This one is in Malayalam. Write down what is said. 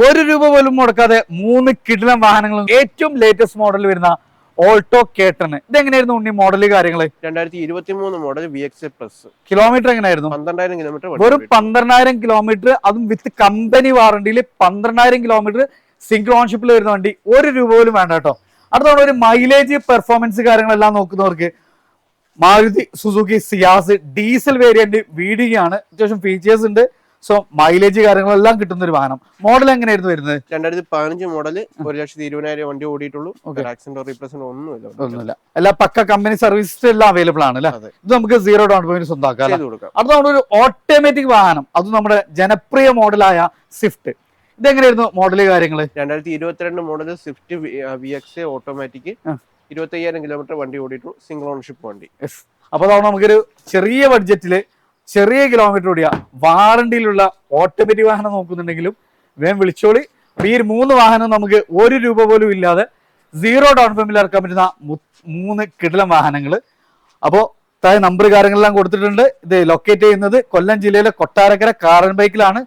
ഒരു രൂപ പോലും മുടക്കാതെ 3 കിടിലൻ വാഹനങ്ങളും ഏറ്റവും ലേറ്റസ്റ്റ് മോഡൽ വരുന്ന ഓൾട്ടോ K10. ഇതെങ്ങനെയായിരുന്നു ഉണ്ണി മോഡല് കാര്യങ്ങള്? 2023 മോഡൽ VXA പ്ലസ്. കിലോമീറ്റർ എങ്ങനെയായിരുന്നു? 12,000 കിലോമീറ്റർ. വെറും 12,000 കിലോമീറ്റർ, അതും വിത്ത് കമ്പനി വാറണ്ടിയിൽ 12,000 കിലോമീറ്റർ സിംഗിൾ ഓൺഷിപ്പിൽ വരുന്ന വണ്ടി. ഒരു രൂപ പോലും വേണ്ട കേട്ടോ. അടുത്ത ഒരു മൈലേജ് പെർഫോമൻസ് കാര്യങ്ങളെല്ലാം നോക്കുന്നവർക്ക് Maruti Suzuki Ciaz diesel variant വീടുകയാണ്. അത്യാവശ്യം ഫീച്ചേഴ്സ് ഉണ്ട്. സോ മൈലേജ് കാര്യങ്ങളെല്ലാം കിട്ടുന്ന ഒരു വാഹനം. മോഡൽ എങ്ങനെയായിരുന്നു വരുന്നത്? 2015 മോഡൽ, 1,20,000 വണ്ടി ഓടിയിട്ടുള്ളൂ. ആക്സിഡന്റ് റീപ്ലേസ്മെന്റ് ഒന്നുമില്ല. എല്ലാ പക്ക കമ്പനി സർവീസ് എല്ലാം അവൈലബിൾ ആണ് അല്ലെ? ഇത് നമുക്ക് 0 ഡൗൺ പേയ്മെന്റ് സ്വന്തമാക്കാം. അടുത്ത ഒരു ഓട്ടോമാറ്റിക് വാഹനം, അത് നമ്മുടെ ജനപ്രിയ മോഡലായ സ്വിഫ്റ്റ്. ഇതെങ്ങനെയായിരുന്നു മോഡല് കാര്യങ്ങള്? 2022 model Swift VXA automatic, 25,000 kilometre വണ്ടി ഓടിയിട്ടു, സിംഗിൾ ഓണർഷിപ്പ് വണ്ടി. അപ്പൊ നമുക്കൊരു ചെറിയ ബഡ്ജറ്റില് ചെറിയ കിലോമീറ്റർ ഓടിയ വാറണ്ടിയിലുള്ള ഓട്ടോമാറ്റിക് വാഹനം നോക്കുന്നുണ്ടെങ്കിലും വേഗം വിളിച്ചോളി. ഈ 3 വാഹനം നമുക്ക് 1 രൂപ പോലും ഇല്ലാതെ 0 ഡൗൺ പേയ്മെന്റിൽ ഇറക്കാൻ പറ്റുന്ന 3 കിടിലൻ വാഹനങ്ങൾ. അപ്പോൾ നമ്പർ കാര്യങ്ങളെല്ലാം കൊടുത്തിട്ടുണ്ട്. ഇത് ലൊക്കേറ്റ് ചെയ്യുന്നത് കൊല്ലം ജില്ലയിലെ കൊട്ടാരക്കര കാറൻ ബൈക്കിലാണ്.